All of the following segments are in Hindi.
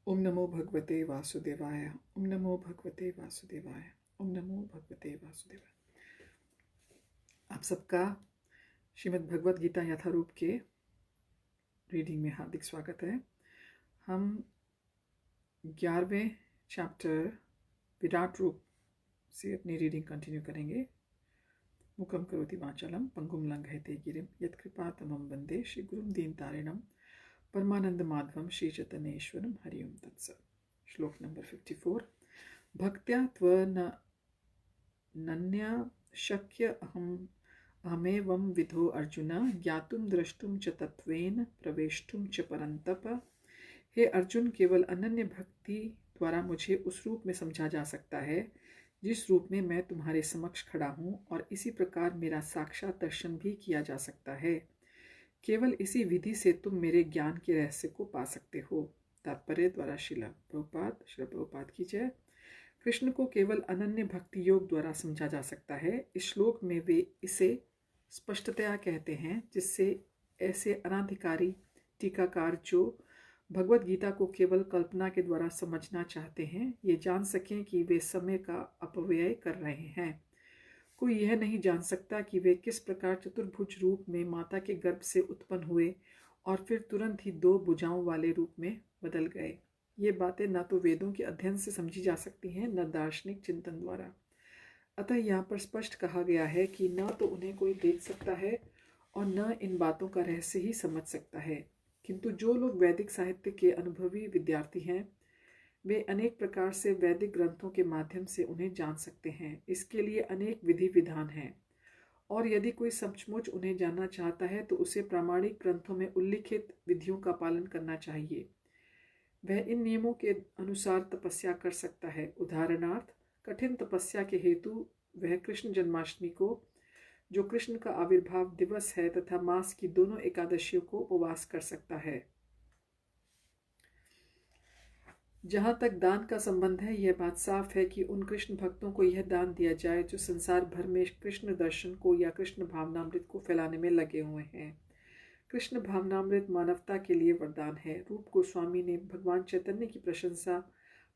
ओम नमो भगवते वासुदेवाय। ओम नमो भगवते वासुदेवाय। ओम नमो भगवते वासुदेवाय। आप सबका श्रीमद् भगवत गीता यथारूप के रीडिंग में हार्दिक स्वागत है। हम 11वें चैप्टर विराट रूप से अपनी रीडिंग कंटिन्यू करेंगे। मुखम करोति वाचालम पंगुम लंघयते गिरिम यत्कृपातमं वंदे श्री गुरुम दीनतारिणम परमानंद माधवम श्री चैतन्येश्वरम हरि ओम तत्सत्। श्लोक नंबर 54। भक्त्या त्वनन्या शक्य अहमेवं विधो अर्जुन ज्ञातुं द्रष्टुं च तत्त्वेन प्रवेष्टुं च परन्तप। हे अर्जुन, केवल अनन्य भक्ति द्वारा मुझे उस रूप में समझा जा सकता है जिस रूप में मैं तुम्हारे समक्ष खड़ा हूँ, और इसी प्रकार मेरा साक्षात दर्शन भी किया जा सकता है। केवल इसी विधि से तुम मेरे ज्ञान के रहस्य को पा सकते हो। तात्पर्य द्वारा श्रील प्रभुपाद की जय। कृष्ण को केवल अनन्य भक्ति योग द्वारा समझा जा सकता है। इस श्लोक में वे इसे स्पष्टतया कहते हैं, जिससे ऐसे अनाधिकारी टीकाकार जो भगवत गीता को केवल कल्पना के द्वारा समझना चाहते हैं, ये जान सकें कि वे समय का अपव्यय कर रहे हैं। कोई यह नहीं जान सकता कि वे किस प्रकार चतुर्भुज रूप में माता के गर्भ से उत्पन्न हुए और फिर तुरंत ही 2 भुजाओं वाले रूप में बदल गए। ये बातें न तो वेदों के अध्ययन से समझी जा सकती हैं, न दार्शनिक चिंतन द्वारा। अतः यहाँ पर स्पष्ट कहा गया है कि न तो उन्हें कोई देख सकता है और न इन बातों का रहस्य ही समझ सकता है। किंतु जो लोग वैदिक साहित्य के अनुभवी विद्यार्थी हैं, वे अनेक प्रकार से वैदिक ग्रंथों के माध्यम से उन्हें जान सकते हैं। इसके लिए अनेक विधि विधान हैं, और यदि कोई सचमुच उन्हें जानना चाहता है तो उसे प्रामाणिक ग्रंथों में उल्लिखित विधियों का पालन करना चाहिए। वह इन नियमों के अनुसार तपस्या कर सकता है। उदाहरणार्थ, कठिन तपस्या के हेतु वह कृष्ण जन्माष्टमी को, जो कृष्ण का आविर्भाव दिवस है, तथा मास की दोनों एकादशियों को उपवास कर सकता है। जहाँ तक दान का संबंध है, यह बात साफ है कि उन कृष्ण भक्तों को यह दान दिया जाए जो संसार भर में कृष्ण दर्शन को या कृष्ण भावनामृत को फैलाने में लगे हुए हैं। कृष्ण भावनामृत मानवता के लिए वरदान है। रूप गोस्वामी ने भगवान चैतन्य की प्रशंसा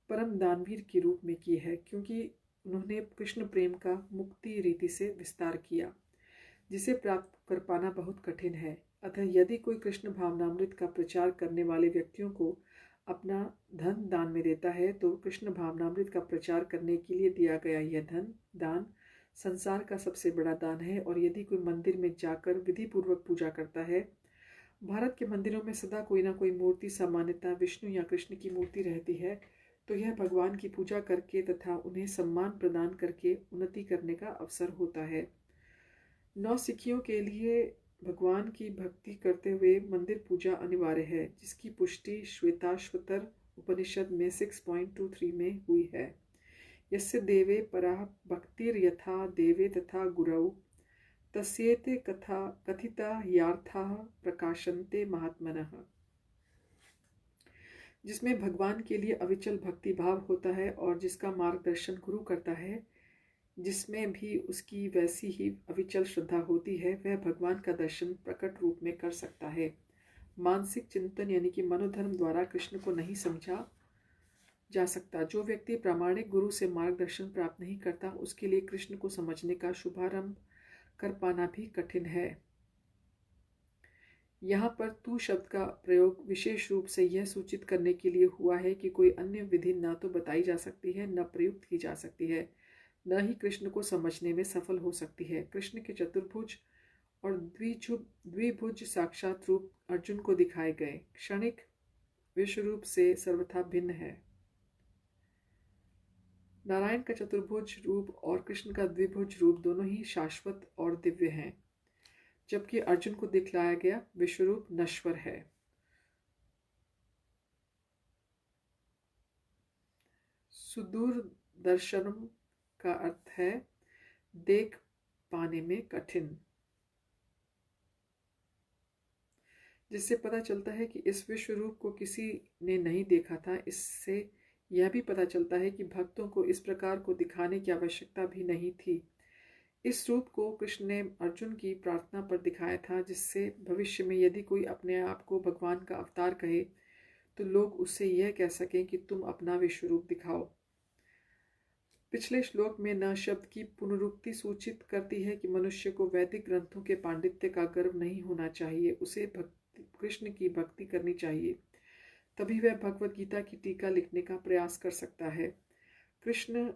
परम दानवीर के रूप में की है, क्योंकि उन्होंने कृष्ण प्रेम का मुक्ति रीति से विस्तार किया, जिसे प्राप्त कर पाना बहुत कठिन है। अतः यदि कोई कृष्ण भावनामृत का प्रचार करने वाले व्यक्तियों को अपना धन दान में देता है, तो कृष्ण भावनामृत का प्रचार करने के लिए दिया गया यह धन दान संसार का सबसे बड़ा दान है। और यदि कोई मंदिर में जाकर विधि पूर्वक पूजा करता है, भारत के मंदिरों में सदा कोई ना कोई मूर्ति, सामान्यतः विष्णु या कृष्ण की मूर्ति रहती है, तो यह भगवान की पूजा करके तथा उन्हें सम्मान प्रदान करके उन्नति करने का अवसर होता है। नौसिखियों के लिए भगवान की भक्ति करते हुए मंदिर पूजा अनिवार्य है, जिसकी पुष्टि श्वेताश्वतर उपनिषद में 6.23 में हुई है। यस्य देवे पराः भक्तिर्यथा देवे तथा गुरौ तस्येते कथिता यार्थाः प्रकाशन्ते महात्मनः। जिसमें भगवान के लिए अविचल भक्ति भाव होता है और जिसका मार्गदर्शन गुरु करता है, जिसमें भी उसकी वैसी ही अविचल श्रद्धा होती है, वह भगवान का दर्शन प्रकट रूप में कर सकता है। मानसिक चिंतन यानी कि मनोधर्म द्वारा कृष्ण को नहीं समझा जा सकता। जो व्यक्ति प्रामाणिक गुरु से मार्गदर्शन प्राप्त नहीं करता, उसके लिए कृष्ण को समझने का शुभारंभ कर पाना भी कठिन है। यहाँ पर तू शब्द का प्रयोग विशेष रूप से यह सूचित करने के लिए हुआ है कि कोई अन्य विधि न तो बताई जा सकती है, न प्रयुक्त की जा सकती है, न ही कृष्ण को समझने में सफल हो सकती है। कृष्ण के चतुर्भुज और द्विभुज साक्षात रूप अर्जुन को दिखाए गए क्षणिक विश्वरूप से सर्वथा भिन्न है। नारायण का चतुर्भुज रूप और कृष्ण का द्विभुज रूप दोनों ही शाश्वत और दिव्य हैं, जबकि अर्जुन को दिखलाया गया विश्वरूप नश्वर है। सुदूर दर्शनम का अर्थ है देख पाने में कठिन, जिससे पता चलता है कि इस विश्व रूप को किसी ने नहीं देखा था। इससे यह भी पता चलता है कि भक्तों को इस प्रकार को दिखाने की आवश्यकता भी नहीं थी। इस रूप को कृष्ण ने अर्जुन की प्रार्थना पर दिखाया था, जिससे भविष्य में यदि कोई अपने आप को भगवान का अवतार कहे तो लोग उससे यह कह सकें कि तुम अपना विश्व रूप दिखाओ। पिछले श्लोक में न शब्द की पुनरुक्ति सूचित करती है कि मनुष्य को वैदिक ग्रंथों के पांडित्य का गर्व नहीं होना चाहिए, उसे कृष्ण की भक्ति करनी चाहिए, तभी वह भगवत गीता की टीका लिखने का प्रयास कर सकता है। कृष्ण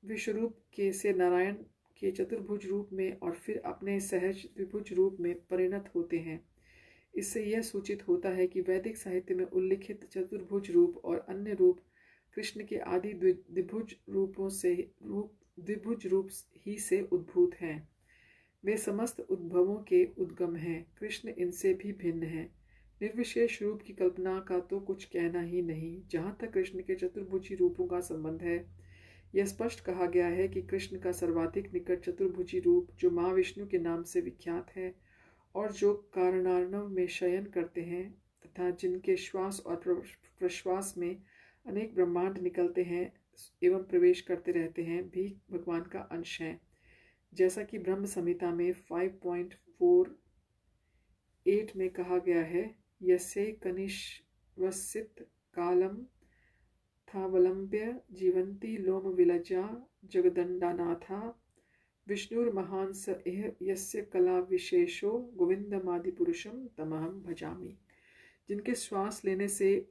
विश्वरूप के से नारायण के चतुर्भुज रूप में और फिर अपने सहज द्विभुज रूप में परिणत होते हैं। इससे यह सूचित होता है कि वैदिक साहित्य में उल्लिखित चतुर्भुज रूप और अन्य रूप कृष्ण के आदि द्विभुज रूप ही से उद्भूत हैं। वे समस्त उद्भवों के उद्गम हैं। कृष्ण इनसे भी भिन्न है। निर्विशेष रूप की कल्पना का तो कुछ कहना ही नहीं। जहाँ तक कृष्ण के चतुर्भुजी रूपों का संबंध है, यह स्पष्ट कहा गया है कि कृष्ण का सर्वाधिक निकट चतुर्भुजी रूप, जो महाविष्णु के नाम से विख्यात है और जो कारणार्णव में शयन करते हैं तथा जिनके श्वास और प्रश्वास में अनेक ब्रह्मांड निकलते हैं एवं प्रवेश करते रहते हैं, भी भगवान का अंश हैं। जैसा कि ब्रह्म संहिता में 5.48 में कहा गया है, यस्य कनिष्वसित कालम थावलंब्य जीवंती लोम विलजा जगदंडानाथा विष्णुर्महान स एह यस्य कला विशेषो गोविंदमादि पुरुषम तमहम भजामि। जिनके श्वास लेने से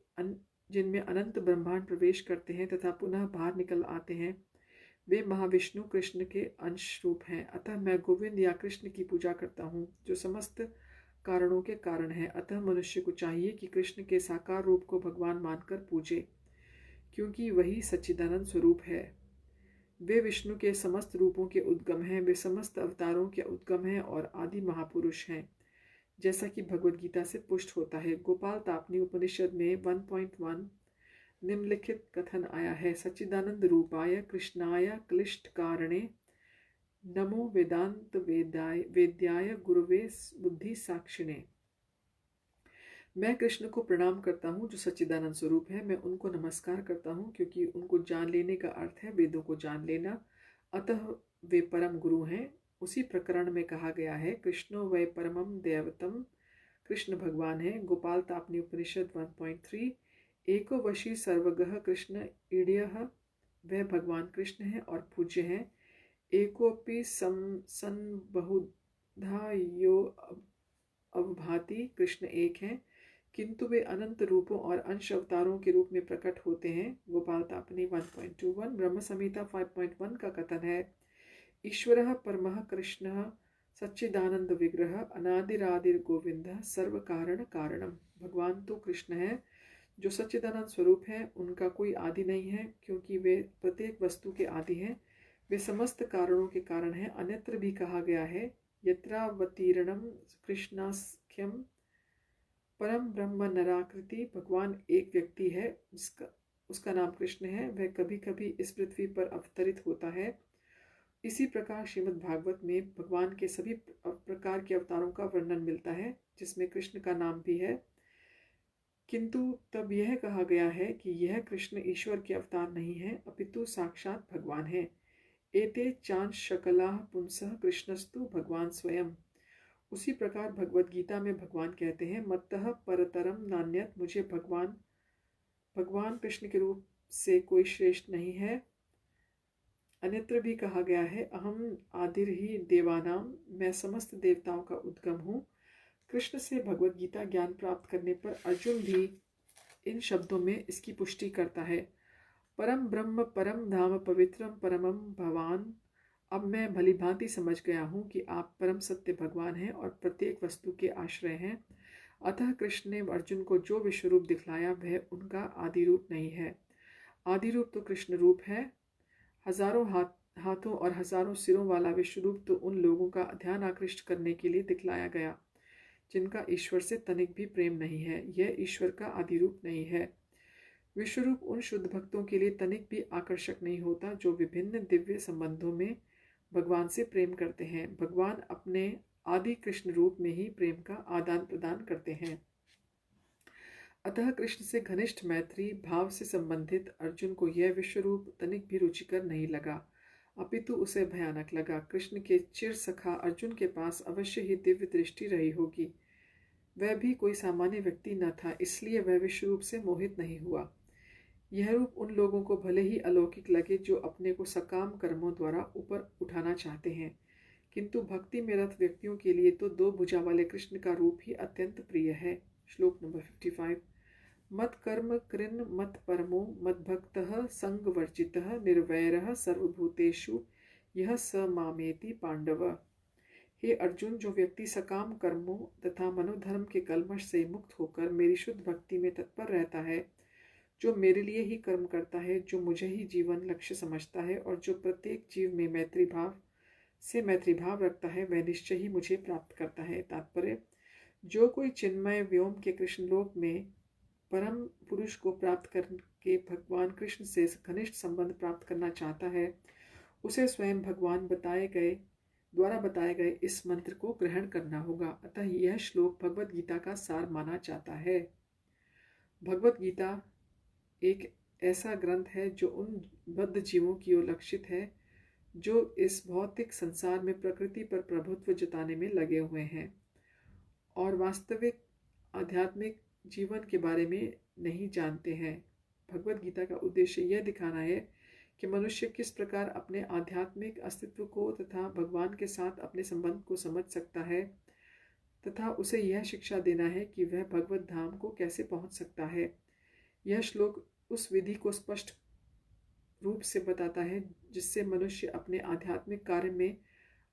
जिनमें अनंत ब्रह्मांड प्रवेश करते हैं तथा पुनः बाहर निकल आते हैं, वे महाविष्णु कृष्ण के अंश रूप हैं। अतः मैं गोविंद या कृष्ण की पूजा करता हूँ, जो समस्त कारणों के कारण है। अतः मनुष्य को चाहिए कि कृष्ण के साकार रूप को भगवान मानकर पूजे, क्योंकि वही सच्चिदानंद स्वरूप है। वे विष्णु के समस्त रूपों के उद्गम हैं। वे समस्त अवतारों के उद्गम हैं और आदि महापुरुष हैं, जैसा कि भगवद गीता से पुष्ट होता है। गोपाल तापनी उपनिषद में 1.1 निम्नलिखित कथन आया है: सच्चिदानंद रूपाय कृष्णाय क्लिष्ट कारणे नमो वेदांत वेद्याय गुरुवे बुद्धि साक्षिणे। मैं कृष्ण को प्रणाम करता हूँ जो सच्चिदानंद स्वरूप है। मैं उनको नमस्कार करता हूँ क्योंकि उनको जान लेने का अर्थ है वेदों को जान लेना, अतः वे परम गुरु हैं। उसी प्रकरण में कहा गया है, कृष्णो वै परमम दैवतम, कृष्ण भगवान है। गोपाल तापनी उपनिषद 1.3 एको वशी सर्वगः कृष्ण ईड्यः, वह भगवान कृष्ण है और पूज्य है। एकोपि सन बहुधा यो अवभाति, कृष्ण एक है किंतु वे अनंत रूपों और अंश अवतारों के रूप में प्रकट होते हैं। गोपाल तापनी 1.21 ब्रह्म संहिता 5.1 का कथन है, ईश्वरः परमः कृष्णः सच्चिदानंद विग्रह अनादिरादिर गोविंदः सर्व कारण कारणम। भगवान तो कृष्ण है जो सच्चिदानंद स्वरूप है, उनका कोई आदि नहीं है क्योंकि वे प्रत्येक वस्तु के आदि हैं। वे समस्त कारणों के कारण हैं। अन्यत्र भी कहा गया है, यत्रावतीर्णम कृष्णाख्यम परम ब्रह्म नराकृति। भगवान एक व्यक्ति है, उसका नाम कृष्ण है। वह कभी कभी इस पृथ्वी पर अवतरित होता है। इसी प्रकार श्रीमद् भागवत में भगवान के सभी प्रकार के अवतारों का वर्णन मिलता है, जिसमें कृष्ण का नाम भी है। किंतु तब यह कहा गया है कि यह कृष्ण ईश्वर के अवतार नहीं है, अपितु साक्षात भगवान है। एते चांद शकला पुंसः कृष्णस्तु भगवान स्वयं। उसी प्रकार भगवद गीता में भगवान कहते हैं, मत्तः परतरम नान्यत, मुझे भगवान कृष्ण के रूप से कोई श्रेष्ठ नहीं है। अन्यत्र भी कहा गया है, अहम आदिर्हि देवानाम, मैं समस्त देवताओं का उद्गम हूँ। कृष्ण से भगवद गीता ज्ञान प्राप्त करने पर अर्जुन भी इन शब्दों में इसकी पुष्टि करता है, परम ब्रह्म परम धाम पवित्रम परमम भवान। अब मैं भली भांति समझ गया हूँ कि आप परम सत्य भगवान हैं और प्रत्येक वस्तु के आश्रय हैं। अतः कृष्ण ने अर्जुन को जो विश्वरूप दिखलाया वह उनका आदि रूप नहीं है। आदि रूप तो कृष्ण रूप है। हजारों हाथों और हजारों सिरों वाला विश्वरूप तो उन लोगों का ध्यान आकृष्ट करने के लिए दिखलाया गया जिनका ईश्वर से तनिक भी प्रेम नहीं है। यह ईश्वर का आदि रूप नहीं है। विश्वरूप उन शुद्ध भक्तों के लिए तनिक भी आकर्षक नहीं होता जो विभिन्न दिव्य संबंधों में भगवान से प्रेम करते हैं। भगवान अपने आदि कृष्ण रूप में ही प्रेम का आदान प्रदान करते हैं। अतः कृष्ण से घनिष्ठ मैत्री भाव से संबंधित अर्जुन को यह विश्वरूप तनिक भी रुचिकर नहीं लगा, अपितु उसे भयानक लगा। कृष्ण के चिर सखा अर्जुन के पास अवश्य ही दिव्य दृष्टि रही होगी। वह भी कोई सामान्य व्यक्ति न था, इसलिए वह विश्व रूप से मोहित नहीं हुआ। यह रूप उन लोगों को भले ही अलौकिक लगे जो अपने को सकाम कर्मों द्वारा ऊपर उठाना चाहते हैं, किंतु भक्ति में रत व्यक्तियों के लिए तो दो भुजा वाले कृष्ण का रूप ही अत्यंत प्रिय है। श्लोक नंबर 55। मत कर्म कृन मत परमो मत भक्तः संग वर्जितः निर्वैरः सर्वभूतेषु यह स मामेति पांडव। हे अर्जुन, जो व्यक्ति सकाम कर्मों तथा मनोधर्म के कल्मश से मुक्त होकर मेरी शुद्ध भक्ति में तत्पर रहता है, जो मेरे लिए ही कर्म करता है, जो मुझे ही जीवन लक्ष्य समझता है और जो प्रत्येक जीव में मैत्री भाव रखता है, वह निश्चय ही मुझे प्राप्त करता है। तात्पर्य: जो कोई चिन्मय व्योम के कृष्ण लोक में परम पुरुष को प्राप्त करके भगवान कृष्ण से घनिष्ठ संबंध प्राप्त करना चाहता है, उसे स्वयं भगवान द्वारा बताए गए इस मंत्र को ग्रहण करना होगा। अतः यह श्लोक भगवत गीता का सार माना जाता है। भगवत गीता एक ऐसा ग्रंथ है जो उन बद्ध जीवों की ओर लक्षित है जो इस भौतिक संसार में प्रकृति पर प्रभुत्व जताने में लगे हुए हैं और वास्तविक आध्यात्मिक जीवन के बारे में नहीं जानते हैं। भगवत गीता का उद्देश्य यह दिखाना है कि मनुष्य किस प्रकार अपने आध्यात्मिक अस्तित्व को तथा भगवान के साथ अपने संबंध को समझ सकता है तथा उसे यह शिक्षा देना है कि वह भगवत धाम को कैसे पहुंच सकता है। यह श्लोक उस विधि को स्पष्ट रूप से बताता है जिससे मनुष्य अपने आध्यात्मिक कार्य में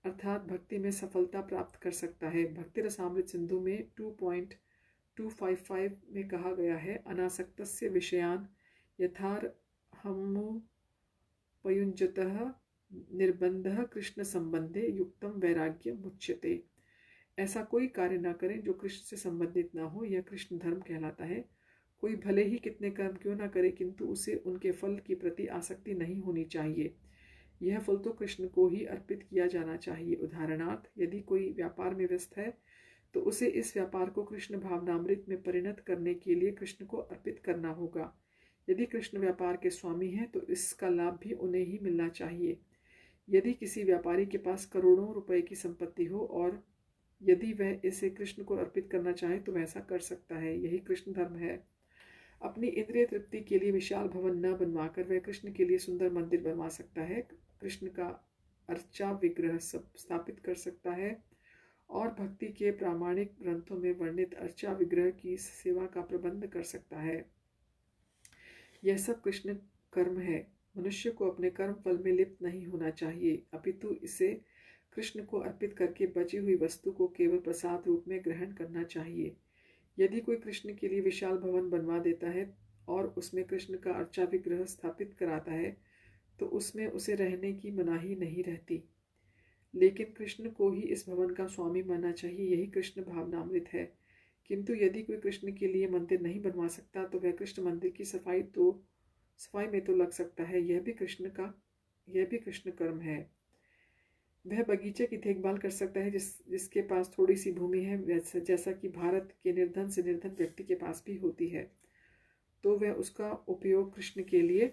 अर्थात भक्ति में सफलता प्राप्त कर सकता है। भक्ति रसामृत सिंधु में 2.255 में कहा गया है, अनासक्तस्य विषयान यथार्हमुपयुञ्जतः निर्बंधः कृष्ण संबंधे युक्तम वैराग्य मुच्यते। ऐसा कोई कार्य न करें जो कृष्ण से संबंधित न हो, यह कृष्ण धर्म कहलाता है। कोई भले ही कितने कर्म क्यों न करे, किंतु उसे उनके फल की प्रति आसक्ति नहीं होनी चाहिए। यह फल तो कृष्ण को ही अर्पित किया जाना चाहिए। उदाहरणार्थ, यदि कोई व्यापार में व्यस्त है तो उसे इस व्यापार को कृष्ण भावनामृत में परिणत करने के लिए कृष्ण को अर्पित करना होगा। यदि कृष्ण व्यापार के स्वामी हैं तो इसका लाभ भी उन्हें ही मिलना चाहिए। यदि किसी व्यापारी के पास करोड़ों रुपए की संपत्ति हो और यदि वह इसे कृष्ण को अर्पित करना चाहे तो वैसा कर सकता है। यही कृष्ण धर्म है। अपनी इंद्रिय तृप्ति के लिए विशाल भवन न बनवाकर वह कृष्ण के लिए सुंदर मंदिर बनवा सकता है, कृष्ण का अर्चा विग्रह स्थापित कर सकता है और भक्ति के प्रामाणिक ग्रंथों में वर्णित अर्चा विग्रह की सेवा का प्रबंध कर सकता है। यह सब कृष्ण कर्म है। मनुष्य को अपने कर्म फल में लिप्त नहीं होना चाहिए, अपितु इसे कृष्ण को अर्पित करके बची हुई वस्तु को केवल प्रसाद रूप में ग्रहण करना चाहिए। यदि कोई कृष्ण के लिए विशाल भवन बनवा देता है और उसमें कृष्ण का अर्चा विग्रह स्थापित कराता है तो उसमें उसे रहने की मनाही नहीं रहती, लेकिन कृष्ण को ही इस भवन का स्वामी मानना चाहिए। यही कृष्ण भावनामृत है। किंतु यदि कोई कृष्ण के लिए मंदिर नहीं बनवा सकता तो वह कृष्ण मंदिर की सफाई में तो लग सकता है। यह भी कृष्ण कर्म है। वह बगीचे की देखभाल कर सकता है जिसके पास थोड़ी सी भूमि है, जैसा कि भारत के निर्धन से निर्धन व्यक्ति के पास भी होती है, तो वह उसका उपयोग कृष्ण के लिए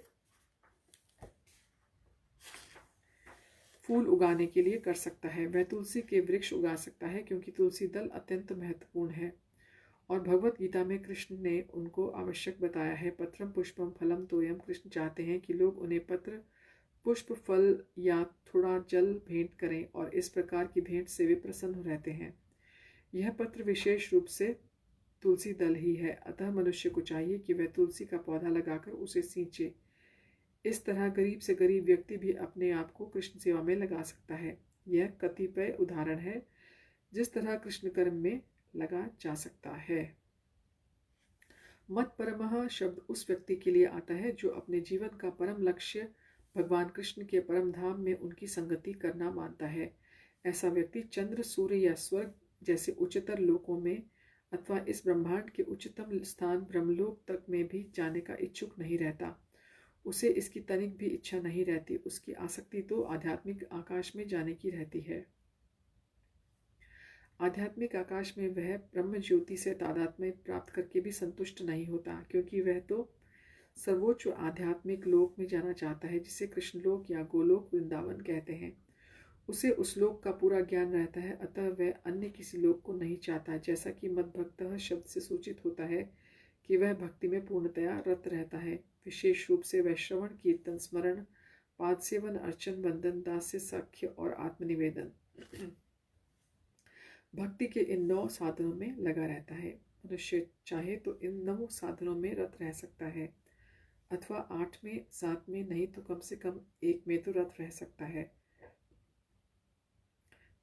फूल उगाने के लिए कर सकता है। वह तुलसी के वृक्ष उगा सकता है क्योंकि तुलसी दल अत्यंत महत्वपूर्ण है और भगवत गीता में कृष्ण ने उनको आवश्यक बताया है। पत्रम पुष्पम फलम तोयम। कृष्ण चाहते हैं कि लोग उन्हें पत्र पुष्प फल या थोड़ा जल भेंट करें और इस प्रकार की भेंट से वे प्रसन्न रहते हैं। यह पत्र विशेष रूप से तुलसी दल ही है, अतः मनुष्य को चाहिए कि वह तुलसी का पौधा लगाकर उसे सींचे। इस तरह गरीब से गरीब व्यक्ति भी अपने आप को कृष्ण सेवा में लगा सकता है। यह कतिपय उदाहरण है जिस तरह कृष्ण कर्म में लगा जा सकता है। मत परमः शब्द उस व्यक्ति के लिए आता है जो अपने जीवन का परम लक्ष्य भगवान कृष्ण के परम धाम में उनकी संगति करना मानता है। ऐसा व्यक्ति चंद्र, सूर्य या स्वर्ग जैसे उच्चतर लोकों में अथवा इस ब्रह्मांड के उच्चतम स्थान ब्रह्मलोक तक में भी जाने का इच्छुक नहीं रहता। उसे इसकी तनिक भी इच्छा नहीं रहती। उसकी आसक्ति तो आध्यात्मिक आकाश में जाने की रहती है। आध्यात्मिक आकाश में वह ब्रह्म ज्योति से तादात्म्य प्राप्त करके भी संतुष्ट नहीं होता, क्योंकि वह तो सर्वोच्च आध्यात्मिक लोक में जाना चाहता है जिसे कृष्ण लोक या गोलोक वृंदावन कहते हैं। उसे उस लोक का पूरा ज्ञान रहता है, अतः वह अन्य किसी लोक को नहीं चाहता, जैसा कि मद्भक्तः शब्द से सूचित होता है कि वह भक्ति में पूर्णतया रत रहता है। विशेष रूप से वह श्रवण, कीर्तन, स्मरण, पाद सेवन, अर्चन, बंधन, दास्य, साख्य और आत्मनिवेदन भक्ति के इन 9 साधनों में लगा रहता है। मनुष्य चाहे तो इन 9 साधनों में रत रह सकता है, अथवा 8 में, 7 में, नहीं तो कम से कम 1 में तो रत रह सकता है।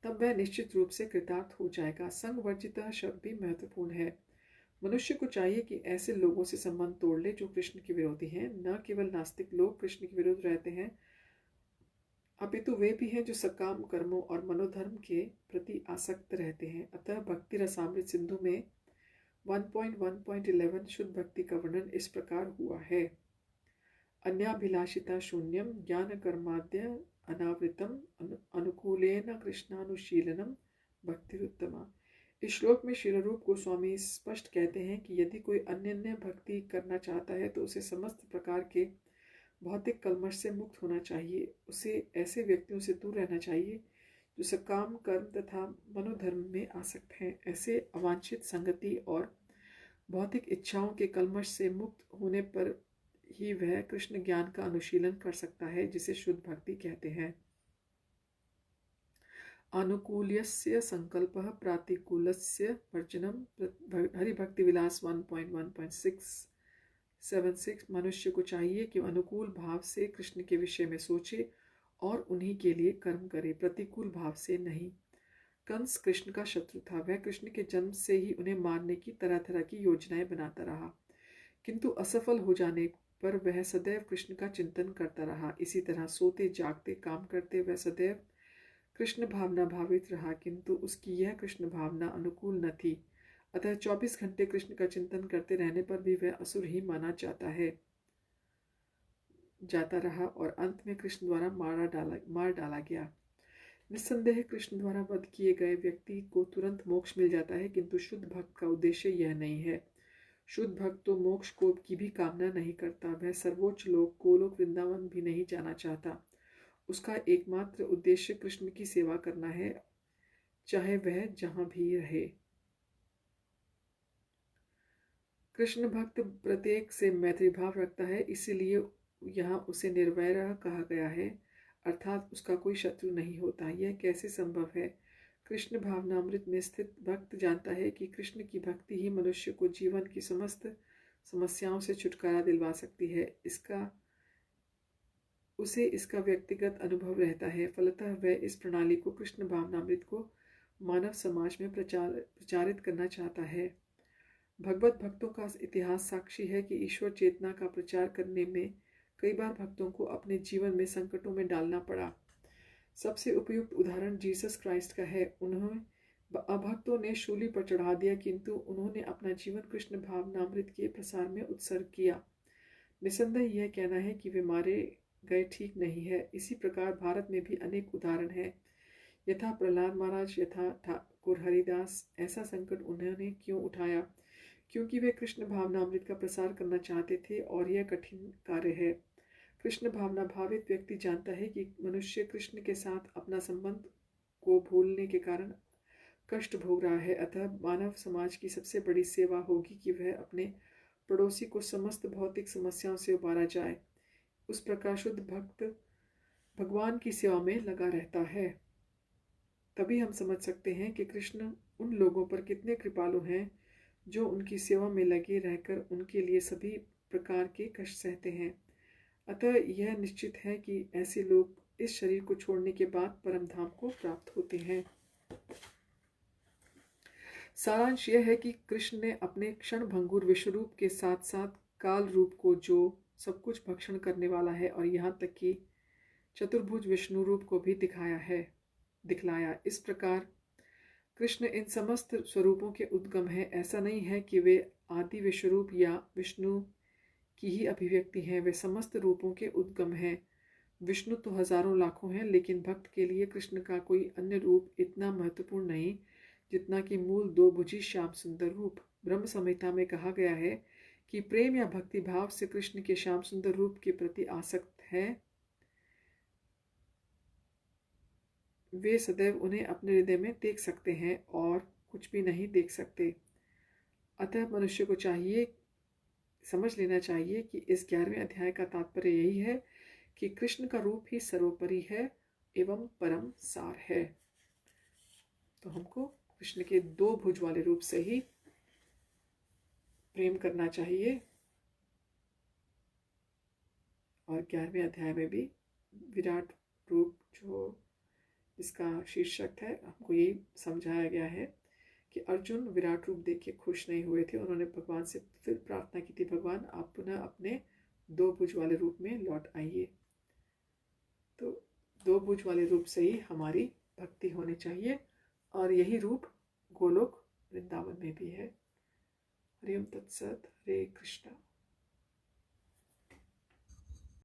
तब वह निश्चित रूप से कृतार्थ हो जाएगा। संग वर्जितः शब्द भी महत्वपूर्ण है। मनुष्य को चाहिए कि ऐसे लोगों से संबंध तोड़ ले जो कृष्ण के विरोधी हैं। न केवल नास्तिक लोग कृष्ण के विरुद्ध रहते हैं, अपितु वे भी हैं जो सकाम कर्मों और मनोधर्म के प्रति आसक्त रहते हैं। अतः भक्ति रसामृत सिंधु में 1.1.11 शुद्ध भक्ति का वर्णन इस प्रकार हुआ है। अन्याभिलाषिता शून्यम ज्ञान कर्माद्य अनावृतम अनुकूलेन कृष्णानुशीलनम भक्तिरुत्तमा। इस श्लोक में श्री रूप गोस्वामी स्पष्ट कहते हैं कि यदि कोई अन्य भक्ति करना चाहता है तो उसे समस्त प्रकार के भौतिक कलमश से मुक्त होना चाहिए। उसे ऐसे व्यक्तियों से दूर रहना चाहिए जो सकाम कर्म तथा मनोधर्म में आसक्त हैं। ऐसे अवांछित संगति और भौतिक इच्छाओं के कलमश से मुक्त होने पर ही वह कृष्ण ज्ञान का अनुशीलन कर सकता है, जिसे शुद्ध भक्ति कहते हैं। अनुकूल्यस्य संकल्पः प्रातिकूलस्य वर्जनम। हरिभक्ति विलास 1.1.676। मनुष्य को चाहिए कि अनुकूल भाव से कृष्ण के विषय में सोचे और उन्हीं के लिए कर्म करे, प्रतिकूल भाव से नहीं। कंस कृष्ण का शत्रु था। वह कृष्ण के जन्म से ही उन्हें मारने की तरह तरह की योजनाएं बनाता रहा, किंतु असफल हो जाने पर वह सदैव कृष्ण का चिंतन करता रहा। इसी तरह सोते जागते काम करते वह सदैव कृष्ण भावना भावित रहा, किंतु उसकी यह कृष्ण भावना अनुकूल न थी। अतः 24 घंटे कृष्ण का चिंतन करते रहने पर भी वह असुर ही माना जाता रहा और अंत में कृष्ण द्वारा मार डाला गया। निस्संदेह कृष्ण द्वारा वध किए गए व्यक्ति को तुरंत मोक्ष मिल जाता है, किंतु शुद्ध भक्त का उद्देश्य यह नहीं है। शुद्ध भक्त तो मोक्ष को की भी कामना नहीं करता। वह सर्वोच्च लोक गोलोक वृंदावन भी नहीं जाना चाहता। उसका एकमात्र उद्देश्य कृष्ण की सेवा करना है, चाहे वह जहां भी रहे। कृष्ण भक्त प्रत्येक से मैत्री भाव रखता है, इसीलिए यहाँ उसे निर्वैरः कहा गया है, अर्थात उसका कोई शत्रु नहीं होता। यह कैसे संभव है? कृष्ण भावनामृत में स्थित भक्त जानता है कि कृष्ण की भक्ति ही मनुष्य को जीवन की समस्त समस्याओं से छुटकारा दिलवा सकती है। उसे इसका व्यक्तिगत अनुभव रहता है। फलतः वह इस प्रणाली को, कृष्ण भावनामृत को मानव समाज में प्रचारित करना चाहता है। भगवत भक्तों का इतिहास साक्षी है कि ईश्वर चेतना का प्रचार करने में कई बार भक्तों को अपने जीवन में संकटों में डालना पड़ा। सबसे उपयुक्त उदाहरण जीसस क्राइस्ट का है। उन्हें अभक्तों ने शूली पर चढ़ा दिया, किंतु उन्होंने अपना जीवन कृष्ण भावनामृत के प्रसार में उत्सर्ग किया। निसंदेह यह कहना है कि वे मारे गए ठीक नहीं है। इसी प्रकार भारत में भी अनेक उदाहरण हैं। यथा प्रहलाद महाराज, यथा ठाकुर हरिदास। ऐसा संकट उन्होंने क्यों उठाया? क्योंकि वे कृष्ण भावनामृत का प्रसार करना चाहते थे और यह कठिन कार्य है। कृष्ण भावना भावित व्यक्ति जानता है कि मनुष्य कृष्ण के साथ अपना संबंध को भूलने के कारण कष्ट भोग रहा है। अतः मानव समाज की सबसे बड़ी सेवा होगी कि वह अपने पड़ोसी को समस्त भौतिक समस्याओं से उबारा जाए। उस प्रकार शुद्ध भक्त भगवान की सेवा में लगा रहता है। तभी हम समझ सकते हैं कि कृष्ण उन लोगों पर कितने कृपालु हैं जो उनकी सेवा में लगे रहकर उनके लिए सभी प्रकार के कष्ट सहते हैं। अतः यह निश्चित है कि ऐसे लोग इस शरीर को छोड़ने के बाद परम धाम को प्राप्त होते हैं। सारांश यह है कि कृष्ण ने अपने क्षण भंगुर विश्वरूप के साथ साथ काल रूप को, जो सब कुछ भक्षण करने वाला है, और यहाँ तक कि चतुर्भुज विष्णु रूप को भी दिखलाया। इस प्रकार कृष्ण इन समस्त स्वरूपों के उद्गम है। ऐसा नहीं है कि वे आदि विश्वरूप या विष्णु की ही अभिव्यक्ति हैं। वे समस्त रूपों के उद्गम हैं। विष्णु तो हजारों लाखों हैं, लेकिन भक्त के लिए कृष्ण का कोई अन्य रूप इतना महत्वपूर्ण नहीं जितना कि मूल 2 भुजी श्याम सुंदर रूप। ब्रह्म संहिता में कहा गया है कि प्रेम या भक्ति भाव से कृष्ण के श्याम सुंदर रूप के प्रति आसक्त है वे सदैव उन्हें अपने हृदय में देख सकते हैं और कुछ भी नहीं देख सकते। अतः मनुष्य को समझ लेना चाहिए कि इस 11वें अध्याय का तात्पर्य यही है कि कृष्ण का रूप ही सर्वोपरि है एवं परम सार है। तो हमको कृष्ण के 2 भुज वाले रूप से ही प्रेम करना चाहिए। और 11वें अध्याय में भी विराट रूप, जो इसका शीर्षक है, हमको यही समझाया गया है कि अर्जुन विराट रूप देख के खुश नहीं हुए थे। उन्होंने भगवान से फिर प्रार्थना की थी, भगवान आप पुनः अपने 2 भुज वाले रूप में लौट आइए। तो 2 भुज वाले रूप से ही हमारी भक्ति होनी चाहिए और यही रूप गोलोक वृंदावन में भी है। हरि ओम तत्सत। हरे कृष्णा।